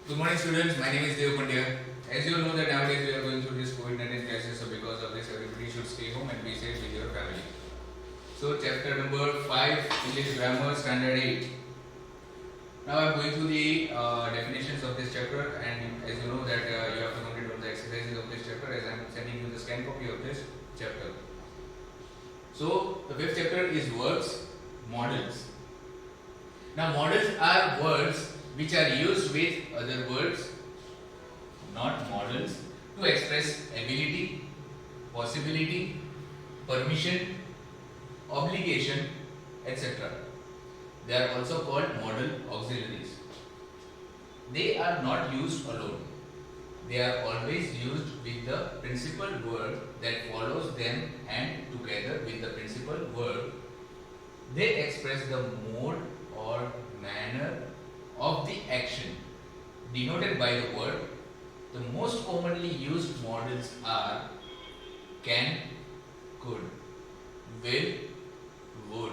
Good morning, students. My name is Dev Pandya. As you all know that nowadays we are going through this COVID-19 crisis, so because of this, everybody should stay home and be safe with your family. So, chapter number 5, English Grammar, Standard 8. Now, I am going through the definitions of this chapter, and as you know that you have to complete all the exercises of this chapter, as I am sending you the scan copy of this chapter. So, the 5th chapter is words, models. Now, models are words which are used with other words, not models, to express ability, possibility, permission, obligation, etc. They are also called modal auxiliaries. They are not used alone. They are always used with the principal word that follows them, and together with the principal word, they express the mode or manner of the action denoted by the word. The most commonly used models are can, could, will, would,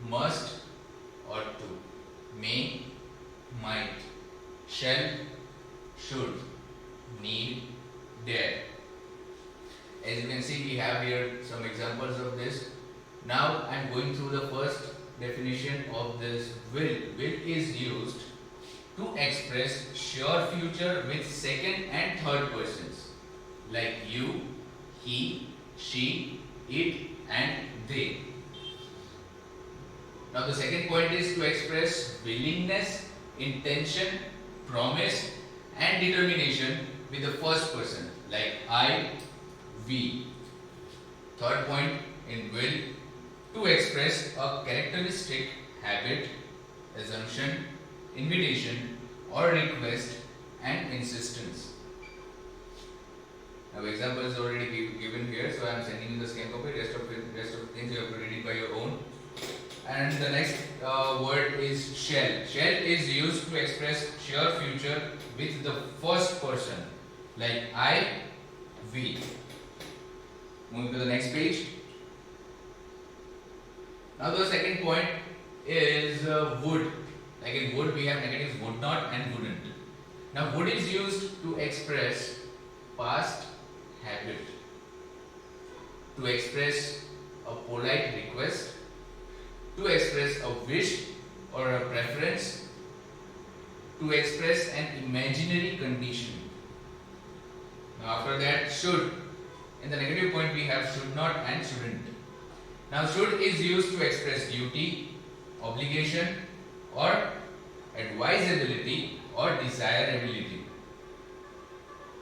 must or to, may, might, shall, should, need, dare. As you can see, we have here some examples of this. Now I am going through the first definition of this will. Will is used to express sure future with second and third persons like you, he, she, it and they. Now the second point is to express willingness, intention, promise and determination with the first person like I, we. Third point in will, to express a characteristic, habit, assumption, invitation or request and insistence. Now example is already given here, so I am sending you the scan copy. Rest of things you have to read it by your own. And the next word is shall. Shall is used to express sure future with the first person like I, we. Moving to the next page. Now the second point is would. Like in would we have negatives would not and wouldn't. Now would is used to express past habit, to express a polite request, to express a wish or a preference, to express an imaginary condition. Now after that should. In the negative point we have should not and shouldn't. Now should is used to express duty, obligation or advisability or desirability.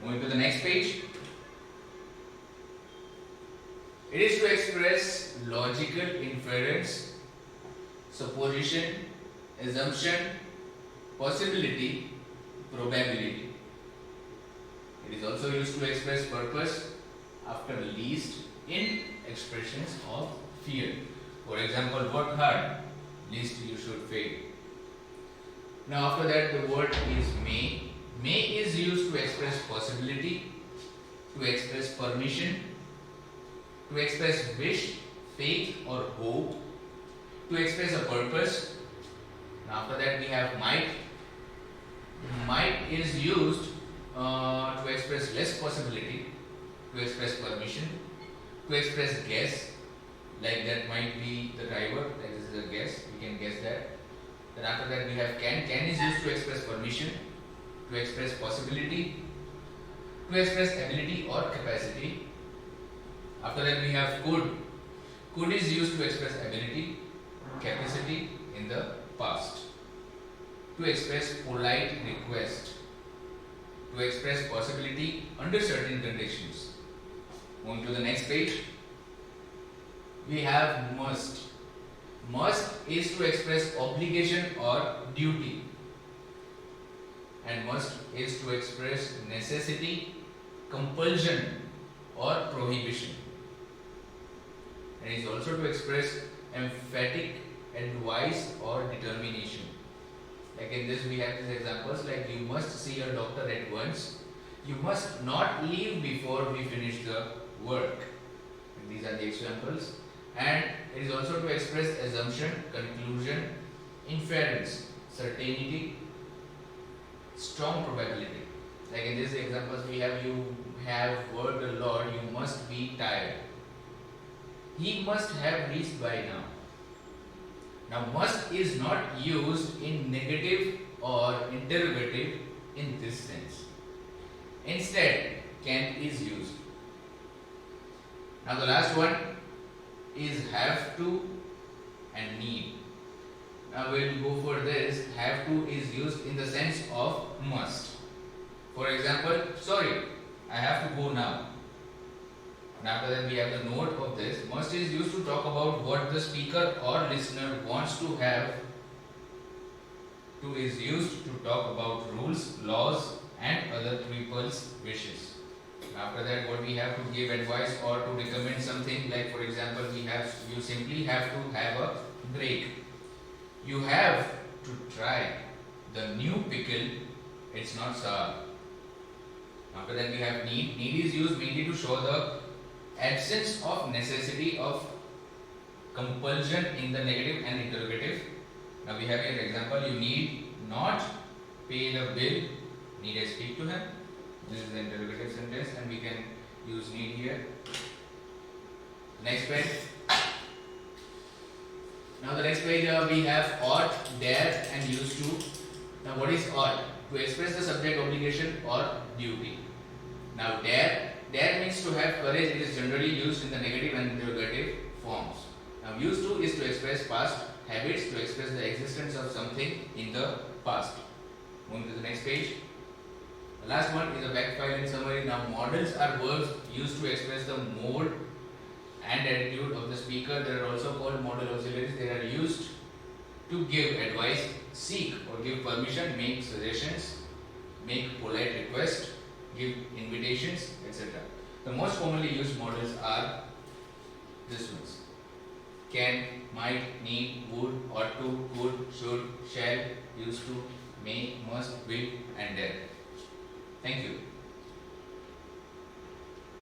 Moving to the next page. It is to express logical inference, supposition, assumption, possibility, probability. It is also used to express purpose after least in expressions of fear. For example, work hard, least you should fail. Now after that the word is may. May is used to express possibility, to express permission, to express wish, faith or hope, to express a purpose. Now after that we have might. Might is used to express less possibility, to express permission, to express guess, like that might be the driver, that is a guess, we can guess that. Then after that we have can. Can is used to express permission, to express possibility, to express ability or capacity. After that we have could. Could is used to express ability, capacity in the past, to express polite request, to express possibility under certain conditions. Moving to the next page. We have must. Must is to express obligation or duty, and must is to express necessity, compulsion or prohibition. And is also to express emphatic advice or determination. Like in this we have these examples like you must see a doctor at once, you must not leave before we finish the work. And these are the examples. And it is also to express assumption, conclusion, inference, certainty, strong probability. Like in these examples we have, you have worked a lot, you must be tired. He must have reached by now. Now must is not used in negative or interrogative in this sense. Instead, can is used. Now the last one is have to and need. Now we'll go for this. Have to is used in the sense of must. For example, sorry, I have to go now. And after that we have the note of this. Must is used to talk about what the speaker or listener wants to have. To is used to talk about rules, laws and other people's wishes. After that, what we have to give advice or to recommend something, like for example, you simply have to have a break. You have to try the new pickle, it's not sour. After that we have need. Need is used mainly to show the absence of necessity of compulsion in the negative and interrogative. Now we have here example, you need not pay the bill, need I speak to him. This is the interrogative sentence and we can use need here. Next page. Now the next page we have ought, dare and used to. Now what is ought? To express the subject obligation or duty. Now dare means to have courage. It is generally used in the negative and interrogative forms. Now used to is to express past habits, to express the existence of something in the past. Moving to the next page. The last one is a backfile and summary. Now models are verbs used to express the mode and attitude of the speaker. They are also called modal auxiliaries. They are used to give advice, seek or give permission, make suggestions, make polite request, give invitations, etc. The most commonly used models are this ones: can, might, need, would, ought to, could, should, shall, used to, may, must, will and dare. Thank you.